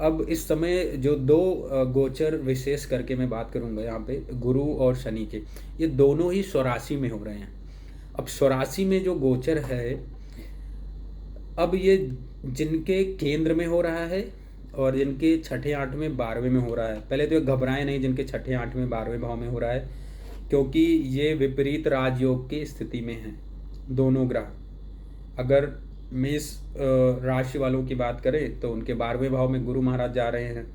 अब इस समय जो दो गोचर विशेष करके मैं बात करूंगा यहाँ पे, गुरु और शनि के, ये दोनों ही स्वराशि में हो रहे हैं। अब स्वराशि में जो गोचर है, अब ये जिनके केंद्र में हो रहा है और जिनके छठे आठवें बारहवें में हो रहा है, पहले तो ये घबराए नहीं जिनके छठे आठवें बारहवें भाव में हो रहा है, क्योंकि ये विपरीत राजयोग की स्थिति में है दोनों ग्रह। अगर मेष राशि वालों की बात करें तो उनके 12वें भाव में गुरु महाराज जा रहे हैं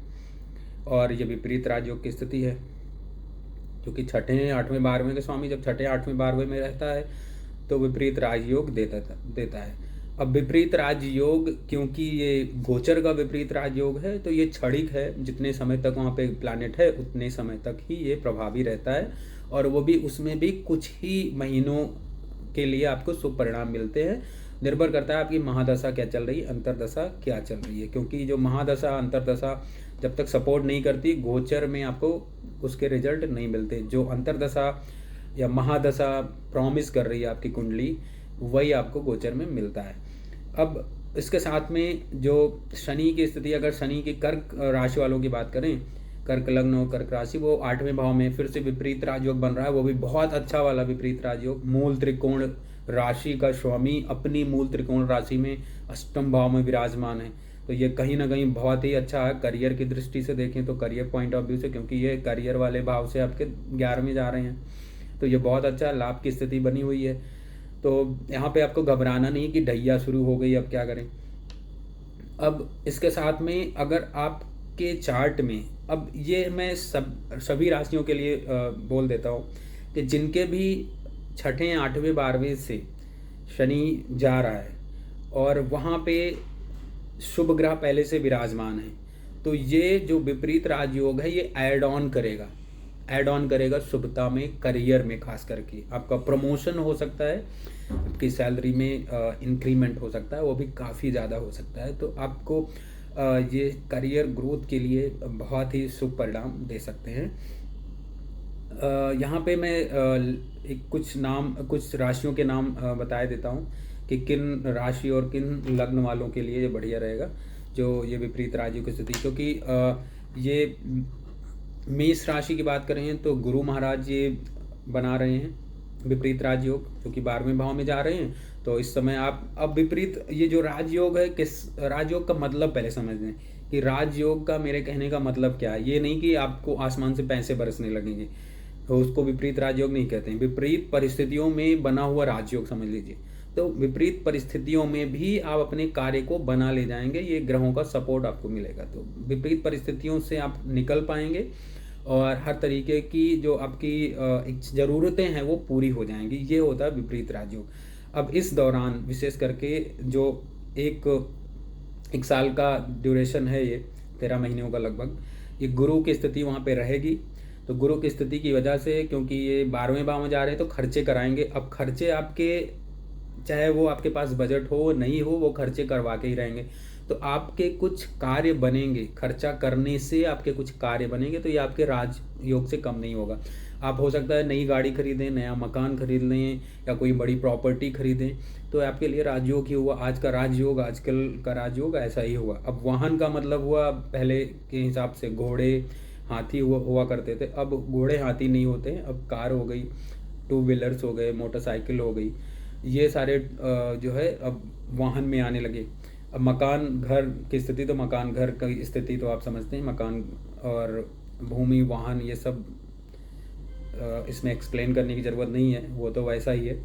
और ये विपरीत राजयोग की स्थिति है, क्योंकि छठे आठवें बारहवें के स्वामी जब छठे आठवें बारहवें में रहता है तो विपरीत राजयोग देता है। अब विपरीत राजयोग, क्योंकि ये गोचर का विपरीत राजयोग है, तो ये क्षणिक है। जितने समय तक वहाँ पे प्लैनेट है उतने समय तक ही ये प्रभावी रहता है, और वो भी उसमें भी कुछ ही महीनों के लिए आपको शुभ परिणाम मिलते हैं। निर्भर करता है आपकी महादशा क्या चल रही है, अंतरदशा क्या चल रही है, क्योंकि जो महादशा अंतरदशा जब तक सपोर्ट नहीं करती, गोचर में आपको उसके रिजल्ट नहीं मिलते। जो अंतरदशा या महादशा प्रॉमिस कर रही है आपकी कुंडली, वही आपको गोचर में मिलता है। अब इसके साथ में जो शनि की स्थिति, अगर शनि की कर्क राशि वालों की बात करें, कर्क लग्न और कर्क राशि, वो 8वें भाव में फिर से विपरीत राजयोग बन रहा है। वो भी बहुत अच्छा वाला विपरीत राजयोग। मूल त्रिकोण राशि का स्वामी अपनी मूल त्रिकोण राशि में अष्टम भाव में विराजमान है, तो ये कहीं ना कहीं बहुत ही अच्छा है। करियर की दृष्टि से देखें तो, करियर पॉइंट ऑफ व्यू से, क्योंकि ये करियर वाले भाव से आपके 11वें जा रहे हैं, तो ये बहुत अच्छा लाभ की स्थिति बनी हुई है। तो यहाँ पे आपको घबराना नहीं कि ढैया शुरू हो गई, अब क्या करें। अब इसके साथ में अगर आपके चार्ट में, अब ये मैं सभी राशियों के लिए बोल देता हूँ कि जिनके भी छठे आठवें बारहवें से शनि जा रहा है और वहाँ पे शुभ ग्रह पहले से विराजमान है, तो ये जो विपरीत राजयोग है ये ऐड ऑन करेगा शुभता में, करियर में। खास करके आपका प्रमोशन हो सकता है, आपकी सैलरी में इंक्रीमेंट हो सकता है, वो भी काफ़ी ज़्यादा हो सकता है। तो आपको ये करियर ग्रोथ के लिए बहुत ही शुभ परिणाम दे सकते हैं। यहाँ पे मैं कुछ राशियों के नाम बता देता हूँ कि किन राशि और किन लग्न वालों के लिए ये बढ़िया रहेगा, जो ये विपरीत राशियों की स्थिति। क्योंकि ये मेष राशि की बात करें तो गुरु महाराज ये बना रहे हैं विपरीत राजयोग, क्योंकि 12वें भाव में जा रहे हैं। तो इस समय आप अब विपरीत, ये जो राजयोग है, किस राजयोग का मतलब पहले समझ लें कि राजयोग का मेरे कहने का मतलब क्या है। ये नहीं कि आपको आसमान से पैसे बरसने लगेंगे, तो उसको विपरीत राजयोग नहीं कहते हैं। विपरीत परिस्थितियों में बना हुआ राजयोग समझ लीजिए। तो विपरीत परिस्थितियों में भी आप अपने कार्य को बना ले जाएंगे, ये ग्रहों का सपोर्ट आपको मिलेगा। तो विपरीत परिस्थितियों से आप निकल पाएंगे और हर तरीके की जो आपकी ज़रूरतें हैं वो पूरी हो जाएंगी। ये होता है विपरीत राजयोग। अब इस दौरान विशेष करके जो एक साल का ड्यूरेशन है, ये 13 महीनों का लगभग, ये गुरु की स्थिति वहाँ पे रहेगी। तो गुरु की स्थिति की वजह से, क्योंकि ये 12वें भाव में जा रहे हैं, तो खर्चे कराएंगे। अब खर्चे आपके, चाहे वो आपके पास बजट हो नहीं हो, वो खर्चे करवा के ही रहेंगे। तो आपके कुछ कार्य बनेंगे, खर्चा करने से आपके कुछ कार्य बनेंगे, तो ये आपके राजयोग से कम नहीं होगा। आप हो सकता है नई गाड़ी खरीदें, नया मकान खरीद लें, या कोई बड़ी प्रॉपर्टी खरीदें, तो आपके लिए राजयोग ही हुआ। आज का राजयोग, आजकल का राजयोग ऐसा ही हुआ। अब वाहन का मतलब हुआ, पहले के हिसाब से घोड़े हाथी हुआ करते थे, अब घोड़े हाथी नहीं होते हैं, अब कार हो गई, 2 व्हीलर्स हो गए, मोटरसाइकिल हो गई, ये सारे जो है अब वाहन में आने लगे। अब मकान घर की स्थिति, तो मकान घर की स्थिति तो आप समझते हैं, मकान और भूमि वाहन ये सब इसमें एक्सप्लेन करने की ज़रूरत नहीं है, वो तो वैसा ही है।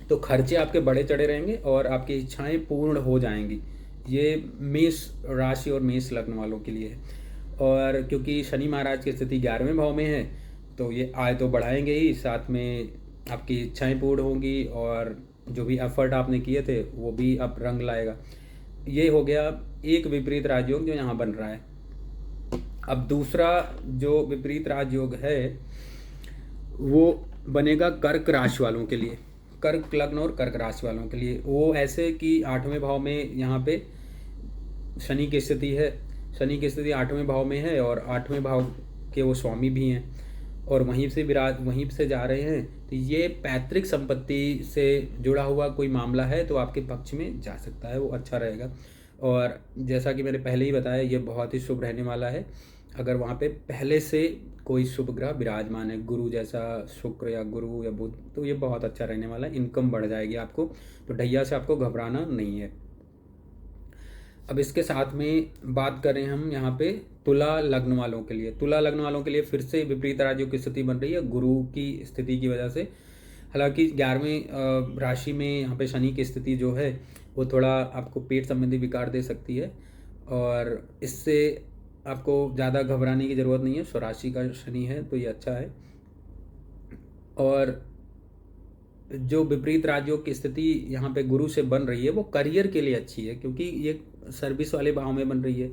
तो खर्चे आपके बड़े चढ़े रहेंगे और आपकी इच्छाएं पूर्ण हो जाएंगी। ये मेष राशि और मेष लग्न वालों के लिए है। और क्योंकि शनि महाराज की स्थिति 11वें भाव में है, तो ये आय तो बढ़ाएंगे ही, साथ में आपकी इच्छाएं पूर्ण होंगी और जो भी एफर्ट आपने किए थे वो भी अब रंग लाएगा। ये हो गया एक विपरीत राजयोग जो यहाँ बन रहा है। अब दूसरा जो विपरीत राजयोग है वो बनेगा कर्क राशि वालों के लिए, कर्क लग्न और कर्क राशि वालों के लिए। वो ऐसे कि 8वें भाव में यहाँ पे शनि की स्थिति है, शनि की स्थिति 8वें भाव में है और 8वें भाव के वो स्वामी भी हैं और वहीं से जा रहे हैं। तो ये पैतृक संपत्ति से जुड़ा हुआ कोई मामला है तो आपके पक्ष में जा सकता है, वो अच्छा रहेगा। और जैसा कि मैंने पहले ही बताया, ये बहुत ही शुभ रहने वाला है। अगर वहाँ पे पहले से कोई शुभ ग्रह विराजमान है, गुरु जैसा शुक्र या गुरु या बुध, तो ये बहुत अच्छा रहने वाला है। इनकम बढ़ जाएगी आपको, तो ढैया से आपको घबराना नहीं है। अब इसके साथ में बात करें हम यहाँ पे तुला लग्न वालों के लिए। तुला लग्न वालों के लिए फिर से विपरीत राशियों की स्थिति बन रही है गुरु की स्थिति की वजह से। हालांकि 11वें राशि में यहाँ पे शनि की स्थिति जो है वो थोड़ा आपको पेट संबंधी विकार दे सकती है, और इससे आपको ज़्यादा घबराने की ज़रूरत नहीं है। स्वराशि का शनि है तो ये अच्छा है। और जो विपरीत राज्यों की स्थिति यहाँ पे गुरु से बन रही है वो करियर के लिए अच्छी है, क्योंकि ये सर्विस वाले भाव में बन रही है।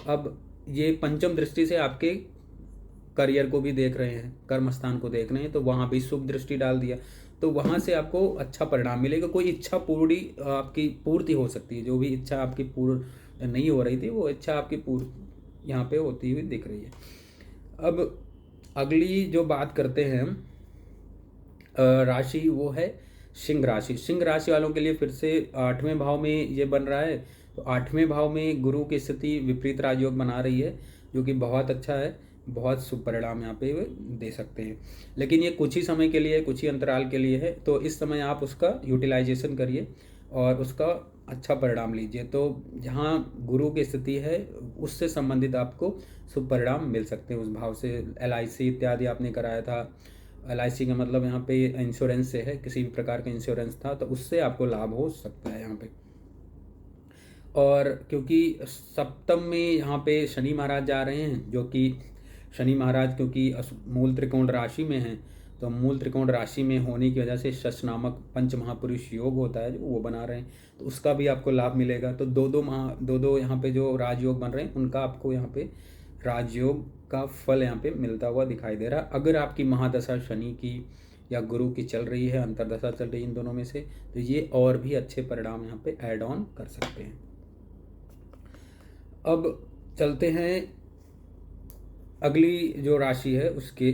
अब ये पंचम दृष्टि से आपके करियर को भी देख रहे हैं, कर्म स्थान को देख रहे हैं, तो वहाँ भी शुभ दृष्टि डाल दिया, तो वहाँ से आपको अच्छा परिणाम मिलेगा। कोई इच्छा पूरी आपकी पूर्ति हो सकती है। जो भी इच्छा आपकी पूर्ण नहीं हो रही थी वो इच्छा आपकी पूर्ण यहाँ पे होती हुई दिख रही है। अब अगली जो बात करते हैं हम राशि, वो है सिंह राशि। सिंह राशि वालों के लिए फिर से 8वें भाव में ये बन रहा है, तो 8वें भाव में गुरु की स्थिति विपरीत राजयोग बना रही है, जो कि बहुत अच्छा है। बहुत शुभ परिणाम यहाँ पे दे सकते हैं, लेकिन ये कुछ ही समय के लिए, कुछ ही अंतराल के लिए है, तो इस समय आप उसका यूटिलाइजेशन करिए और उसका अच्छा परिणाम लीजिए। तो जहाँ गुरु की स्थिति है उससे संबंधित आपको शुभ परिणाम मिल सकते हैं। उस भाव से LIC इत्यादि आपने कराया था, LIC का मतलब यहाँ पे इंश्योरेंस से है, किसी भी प्रकार का इंश्योरेंस था, तो उससे आपको लाभ हो सकता है यहाँ पे। और क्योंकि सप्तम में यहाँ पे शनि महाराज जा रहे हैं, जो कि शनि महाराज क्योंकि मूल त्रिकोण राशि में हैं, तो मूल त्रिकोण राशि में होने की वजह से शश नामक पंच महापुरुष योग होता है जो वो बना रहे हैं, तो उसका भी आपको लाभ मिलेगा। तो दो यहाँ पे जो राजयोग बन रहे हैं उनका आपको यहाँ पे राजयोग का फल यहाँ पे मिलता हुआ दिखाई दे रहा है। अगर आपकी महादशा शनि की या गुरु की चल रही है, अंतरदशा चल रही है इन दोनों में से, तो ये और भी अच्छे परिणाम यहाँ पे ऐड ऑन कर सकते हैं। अब चलते हैं अगली जो राशि है उसके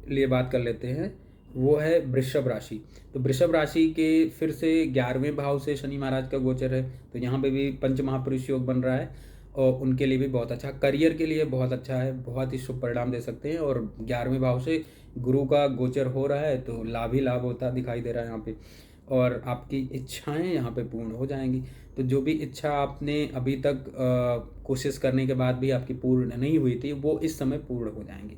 लिए बात कर लेते हैं, वो है वृषभ राशि। तो वृषभ राशि के फिर से 11वें भाव से शनि महाराज का गोचर है, तो यहाँ पे भी पंच महापुरुष योग बन रहा है, और उनके लिए भी बहुत अच्छा, करियर के लिए बहुत अच्छा है, बहुत ही शुभ परिणाम दे सकते हैं। और 11वें भाव से गुरु का गोचर हो रहा है, तो लाभ ही लाभ होता दिखाई दे रहा है यहाँ पे, और आपकी इच्छाएं यहाँ पे पूर्ण हो जाएंगी। तो जो भी इच्छा आपने अभी तक कोशिश करने के बाद भी आपकी पूर्ण नहीं हुई थी, वो इस समय पूर्ण हो जाएंगी।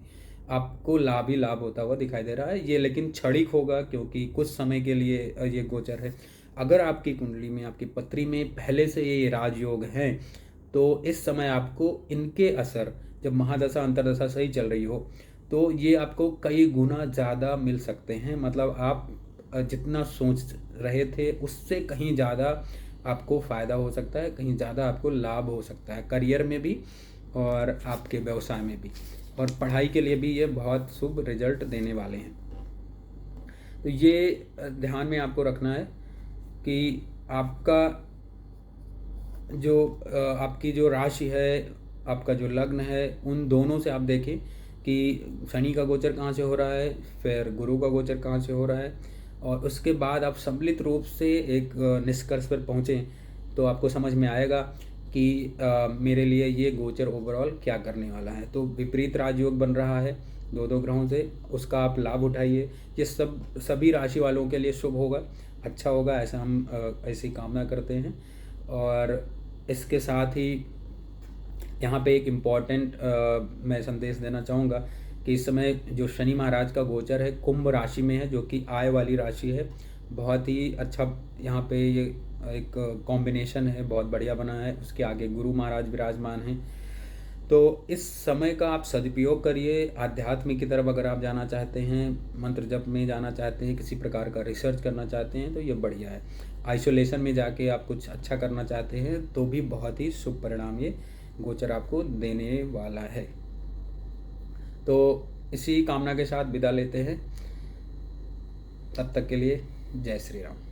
आपको लाभ ही लाभ होता हुआ दिखाई दे रहा है ये, लेकिन क्षणिक होगा क्योंकि कुछ समय के लिए ये गोचर है। अगर आपकी कुंडली में, आपकी पत्री में पहले से ये राजयोग हैं, तो इस समय आपको इनके असर, जब महादशा अंतरदशा सही चल रही हो, तो ये आपको कई गुना ज़्यादा मिल सकते हैं। मतलब आप जितना सोच रहे थे उससे कहीं ज़्यादा आपको फ़ायदा हो सकता है, कहीं ज़्यादा आपको लाभ हो सकता है, करियर में भी और आपके व्यवसाय में भी, और पढ़ाई के लिए भी ये बहुत शुभ रिजल्ट देने वाले हैं। तो ये ध्यान में आपको रखना है कि आपका जो आपकी जो राशि है, आपका जो लग्न है, उन दोनों से आप देखें कि शनि का गोचर कहाँ से हो रहा है, फिर गुरु का गोचर कहाँ से हो रहा है, और उसके बाद आप सम्मिलित रूप से एक निष्कर्ष पर पहुँचें, तो आपको समझ में आएगा कि मेरे लिए ये गोचर ओवरऑल क्या करने वाला है। तो विपरीत राजयोग बन रहा है दो ग्रहों से, उसका आप लाभ उठाइए। ये सभी राशि वालों के लिए शुभ होगा, अच्छा होगा, ऐसा हम ऐसी कामना करते हैं। और इसके साथ ही यहाँ पे एक इम्पॉर्टेंट मैं संदेश देना चाहूँगा कि इस समय जो शनि महाराज का गोचर है कुंभ राशि में है, जो कि आय वाली राशि है। बहुत ही अच्छा यहाँ पे ये एक कॉम्बिनेशन है, बहुत बढ़िया बना है। उसके आगे गुरु महाराज विराजमान हैं, तो इस समय का आप सदुपयोग करिए। आध्यात्म की तरफ अगर आप जाना चाहते हैं, मंत्र जप में जाना चाहते हैं, किसी प्रकार का रिसर्च करना चाहते हैं, तो ये बढ़िया है। आइसोलेशन में जाके आप कुछ अच्छा करना चाहते हैं, तो भी बहुत ही शुभ परिणाम ये गोचर आपको देने वाला है। तो इसी कामना के साथ विदा लेते हैं, तब तक के लिए जय श्री राम।